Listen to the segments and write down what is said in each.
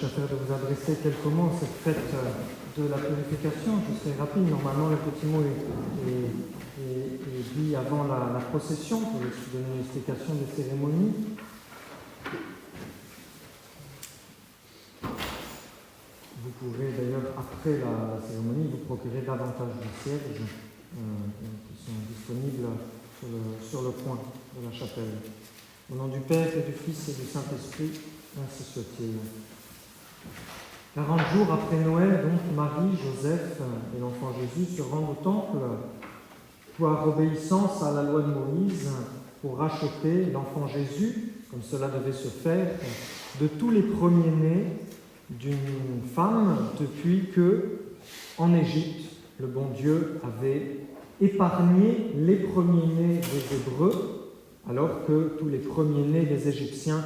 Chaffer, de vous adresser quelques mots à cette fête de la purification. Je serai rapide. Normalement, le petit mot est dit avant la procession pour donner une explication des cérémonies. Vous pourrez d'ailleurs, après la cérémonie, vous procurer davantage de cierges qui sont disponibles sur le coin de la chapelle. Au nom du Père et du Fils et du Saint-Esprit, ainsi soit-il. 40 jours après Noël, donc, Marie, Joseph et l'enfant Jésus se rendent au temple par obéissance à la loi de Moïse pour racheter l'enfant Jésus, comme cela devait se faire, de tous les premiers-nés d'une femme depuis que, en Égypte, le bon Dieu avait épargné les premiers-nés des Hébreux, alors que tous les premiers-nés des Égyptiens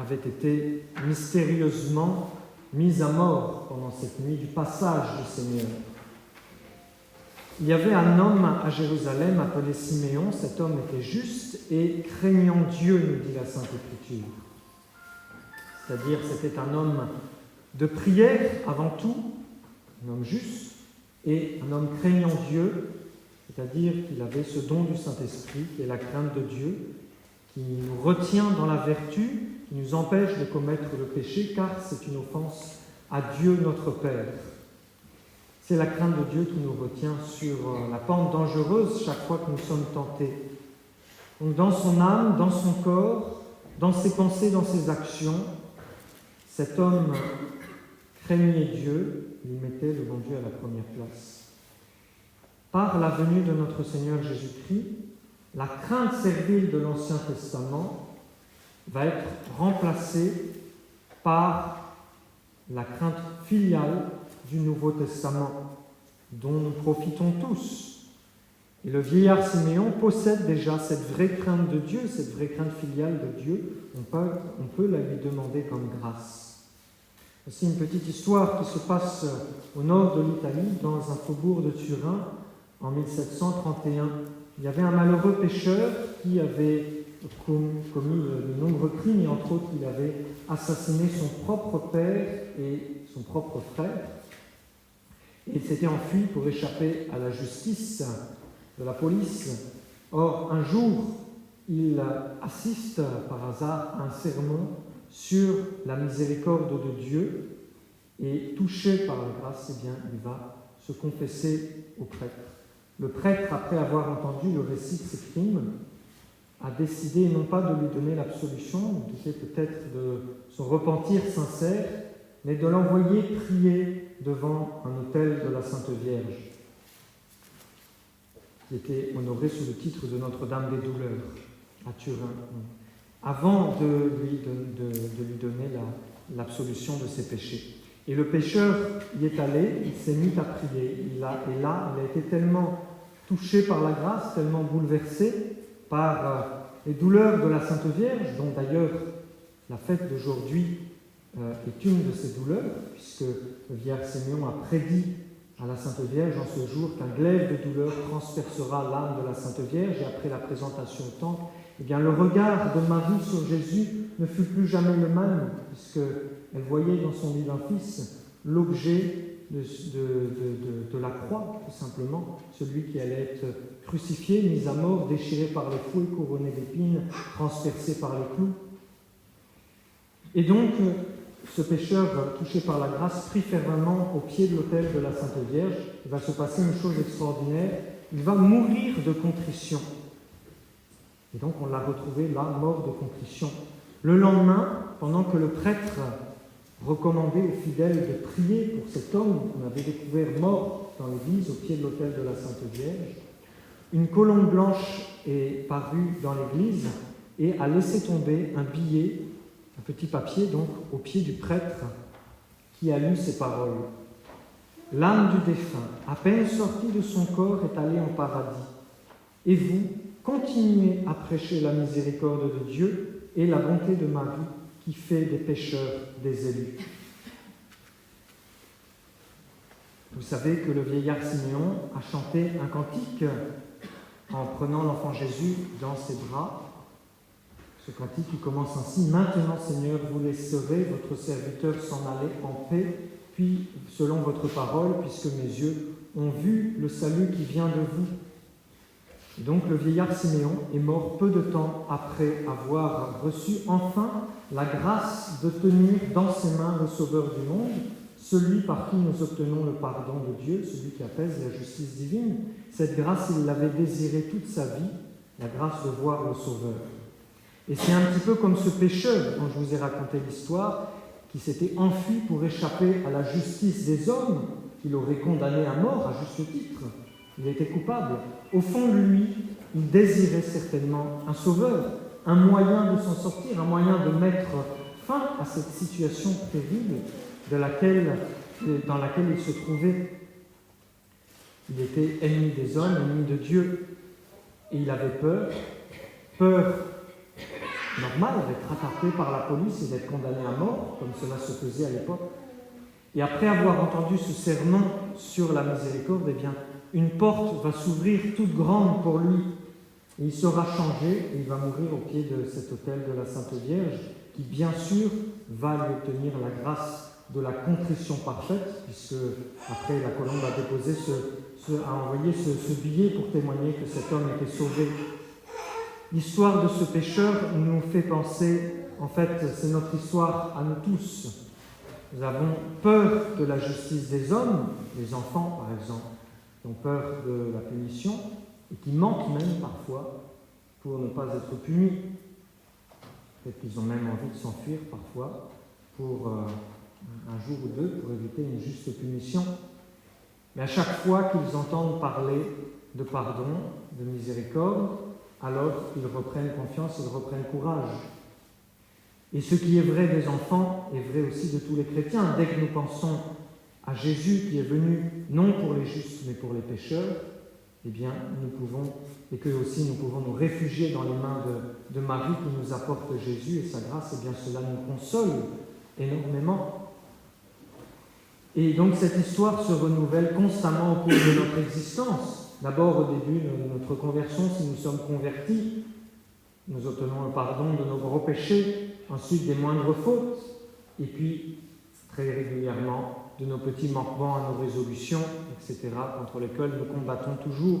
avaient été mystérieusement mis à mort pendant cette nuit du passage du Seigneur. Il y avait un homme à Jérusalem appelé Siméon. Cet homme était juste et craignant Dieu, nous dit la Sainte Écriture. C'est-à-dire, c'était un homme de prière avant tout, un homme juste, et un homme craignant Dieu, c'est-à-dire qu'il avait ce don du Saint-Esprit, qui est la crainte de Dieu, qui nous retient dans la vertu, qui nous empêche de commettre le péché, car c'est une offense à Dieu notre Père. C'est la crainte de Dieu qui nous retient sur la pente dangereuse chaque fois que nous sommes tentés. Donc dans son âme, dans son corps, dans ses pensées, dans ses actions, cet homme craignait Dieu, il mettait le bon Dieu à la première place. Par la venue de notre Seigneur Jésus-Christ, la crainte servile de l'Ancien Testament va être remplacée par la crainte filiale du Nouveau Testament, dont nous profitons tous. Et le vieillard Siméon possède déjà cette vraie crainte de Dieu, cette vraie crainte filiale de Dieu. On peut la lui demander comme grâce. Voici une petite histoire qui se passe au nord de l'Italie, dans un faubourg de Turin, en 1731. Il y avait un malheureux pêcheur qui avait commis de nombreux crimes, et entre autres, il avait assassiné son propre père et son propre frère. Et il s'était enfui pour échapper à la justice de la police. Or, un jour, il assiste par hasard à un sermon sur la miséricorde de Dieu, et touché par la grâce, eh bien, il va se confesser au prêtre. Le prêtre, après avoir entendu le récit de ses crimes, a décidé non pas de lui donner l'absolution, peut-être de son repentir sincère, mais de l'envoyer prier devant un autel de la Sainte Vierge, qui était honoré sous le titre de Notre-Dame des Douleurs, à Turin, avant de lui donner l'absolution de ses péchés. Et le pécheur y est allé, il s'est mis à prier. Et là, il a été tellement touché par la grâce, tellement bouleversé par les douleurs de la Sainte Vierge, dont d'ailleurs la fête d'aujourd'hui est une de ces douleurs, puisque le vieillard Siméon a prédit à la Sainte Vierge en ce jour qu'un glaive de douleur transpercera l'âme de la Sainte Vierge, et après la présentation au temple, eh bien, le regard de Marie sur Jésus ne fut plus jamais le même, puisqu'elle voyait dans son divin Fils l'objet de la croix, tout simplement, celui qui allait être crucifié, mis à mort, déchiré par les fouets, couronné d'épines, transpercé par les clous. Et donc, ce pécheur, touché par la grâce, prie fervemment au pied de l'autel de la Sainte Vierge. Il va se passer une chose extraordinaire, il va mourir de contrition. Et donc, on l'a retrouvé là, mort de contrition. Le lendemain, pendant que le prêtre recommandait aux fidèles de prier pour cet homme qu'on avait découvert mort dans l'église, au pied de l'autel de la Sainte Vierge, une colombe blanche est parue dans l'église et a laissé tomber un billet, un petit papier, donc, au pied du prêtre qui a lu ces paroles. « L'âme du défunt, à peine sortie de son corps, est allée en paradis. Et vous, continuez à prêcher la miséricorde de Dieu et la bonté de Marie, qui fait des pécheurs des élus. » Vous savez que le vieillard Siméon a chanté un cantique en prenant l'enfant Jésus dans ses bras. Ce cantique qui commence ainsi: Maintenant, Seigneur, vous laisserez votre serviteur s'en aller en paix, puis selon votre parole, puisque mes yeux ont vu le salut qui vient de vous. Et donc le vieillard Siméon est mort peu de temps après avoir reçu enfin la grâce de tenir dans ses mains le Sauveur du monde, celui par qui nous obtenons le pardon de Dieu, celui qui apaise la justice divine. Cette grâce, il l'avait désirée toute sa vie, la grâce de voir le Sauveur. Et c'est un petit peu comme ce pécheur dont je vous ai raconté l'histoire, qui s'était enfui pour échapper à la justice des hommes, qui l'auraient condamné à mort à juste titre. Il était coupable. Au fond de lui, il désirait certainement un sauveur, un moyen de s'en sortir, un moyen de mettre fin à cette situation terrible dans laquelle il se trouvait. Il était ennemi des hommes, ennemi de Dieu, et il avait peur normale d'être attrapé par la police et d'être condamné à mort, comme cela se faisait à l'époque. Et après avoir entendu ce sermon sur la miséricorde, eh bien, une porte va s'ouvrir toute grande pour lui. Et il sera changé et il va mourir au pied de cet autel de la Sainte Vierge, qui bien sûr va lui obtenir la grâce de la contrition parfaite, puisque après la colombe a déposé a envoyé ce billet pour témoigner que cet homme était sauvé. L'histoire de ce pécheur nous fait penser, en fait, c'est notre histoire à nous tous. Nous avons peur de la justice des hommes, les enfants par exemple, qui ont peur de la punition et qui mentent même parfois pour ne pas être punis. Peut-être qu'ils ont même envie de s'enfuir parfois pour un jour ou deux pour éviter une juste punition. Mais à chaque fois qu'ils entendent parler de pardon, de miséricorde, alors ils reprennent confiance, ils reprennent courage. Et ce qui est vrai des enfants est vrai aussi de tous les chrétiens. Dès que nous pensons à Jésus qui est venu non pour les justes mais pour les pécheurs, eh bien nous pouvons nous réfugier dans les mains de Marie qui nous apporte Jésus et sa grâce, et bien cela nous console énormément. Et donc cette histoire se renouvelle constamment au cours de notre existence. D'abord au début de notre conversion, si nous sommes convertis, nous obtenons le pardon de nos gros péchés, ensuite des moindres fautes, et puis très régulièrement de nos petits manquements à nos résolutions, etc., contre lesquels nous combattons toujours.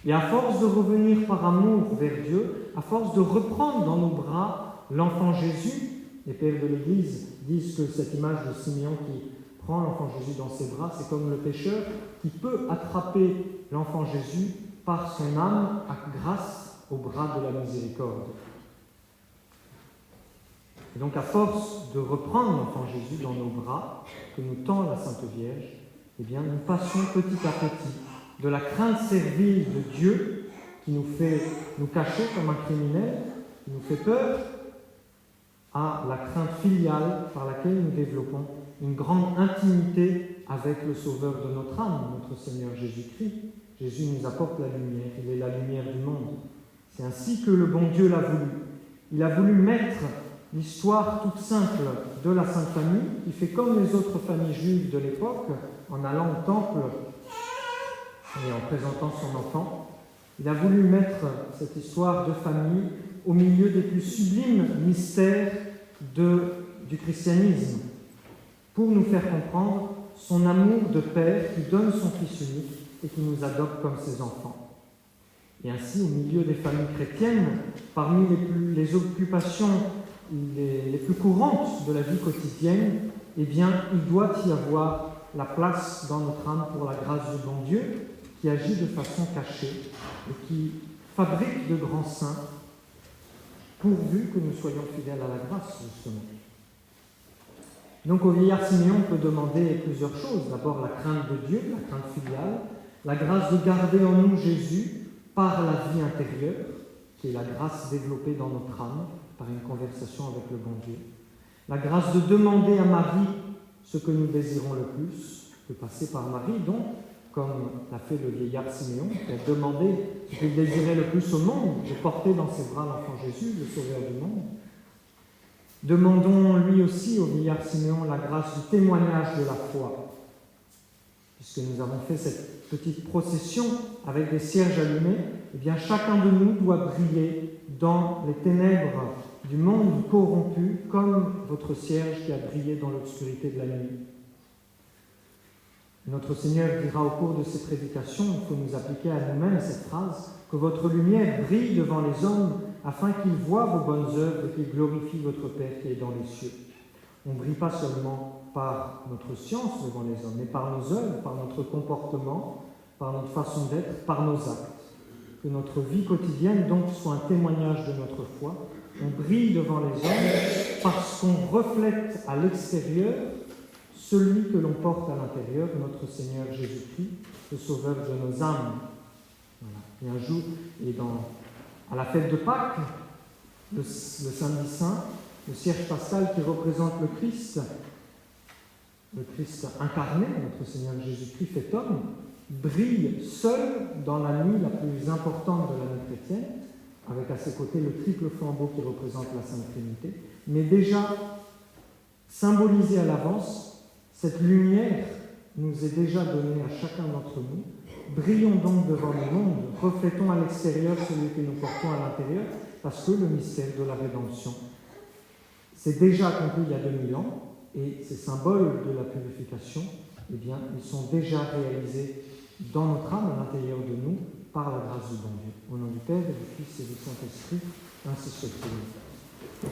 Et à force de revenir par amour vers Dieu, à force de reprendre dans nos bras l'enfant Jésus, les pères de l'Église disent que cette image de Siméon qui prend l'enfant Jésus dans ses bras, c'est comme le pécheur qui peut attraper l'enfant Jésus par son âme grâce au bras de la miséricorde. Et donc à force de reprendre l'enfant Jésus dans nos bras, que nous tend la Sainte Vierge, eh bien nous passons petit à petit de la crainte servile de Dieu, qui nous fait nous cacher comme un criminel, qui nous fait peur, à la crainte filiale par laquelle nous développons une grande intimité avec le Sauveur de notre âme, notre Seigneur Jésus-Christ. Jésus nous apporte la lumière, il est la lumière du monde. C'est ainsi que le bon Dieu l'a voulu. Il a voulu mettre l'histoire toute simple de la Sainte Famille, qui fait comme les autres familles juives de l'époque, en allant au temple et en présentant son enfant. Il a voulu mettre cette histoire de famille au milieu des plus sublimes mystères du christianisme, pour nous faire comprendre son amour de Père qui donne son Fils unique et qui nous adopte comme ses enfants. Et ainsi, au milieu des familles chrétiennes, parmi les occupations les plus courantes de la vie quotidienne, eh bien, il doit y avoir la place dans notre âme pour la grâce du bon Dieu, qui agit de façon cachée et qui fabrique de grands saints, pourvu que nous soyons fidèles à la grâce, justement. Donc au vieillard Siméon, on peut demander plusieurs choses. D'abord la crainte de Dieu, la crainte filiale, la grâce de garder en nous Jésus par la vie intérieure, qui est la grâce développée dans notre âme, par une conversation avec le bon Dieu. La grâce de demander à Marie ce que nous désirons le plus, de passer par Marie, donc, comme l'a fait le vieillard Siméon, qui a demandé ce qu'il désirait le plus au monde, de porter dans ses bras l'enfant Jésus, le Sauveur du monde. Demandons lui aussi au vieillard Siméon la grâce du témoignage de la foi, puisque nous avons fait cette petite procession avec des cierges allumés. Eh bien, chacun de nous doit briller dans les ténèbres du monde corrompu, comme votre cierge qui a brillé dans l'obscurité de la nuit. Notre Seigneur dira au cours de ses prédications, il faut nous appliquer à nous-mêmes cette phrase, que votre lumière brille devant les hommes afin qu'ils voient vos bonnes œuvres et qu'ils glorifient votre Père qui est dans les cieux. On ne brille pas seulement par notre science devant les hommes, mais par nos œuvres, par notre comportement, par notre façon d'être, par nos actes. Que notre vie quotidienne donc soit un témoignage de notre foi. On brille devant les hommes parce qu'on reflète à l'extérieur celui que l'on porte à l'intérieur, notre Seigneur Jésus-Christ, le Sauveur de nos âmes. Voilà. Et un jour, à la fête de Pâques, le samedi saint, le cierge pascal qui représente le Christ incarné, notre Seigneur Jésus-Christ fait homme, brille seul dans la nuit la plus importante de l'année chrétienne, avec à ses côtés le triple flambeau qui représente la Sainte Trinité, mais déjà symbolisé à l'avance, cette lumière nous est déjà donnée à chacun d'entre nous. Brillons donc devant le monde, reflétons à l'extérieur celui que nous portons à l'intérieur, parce que le mystère de la rédemption s'est déjà accompli il y a 2000 ans, et ces symboles de la purification, eh bien, ils sont déjà réalisés dans notre âme, à l'intérieur de nous, par la grâce du bon Dieu. Au nom du Père, et du Fils et du Saint-Esprit, ainsi soit-il.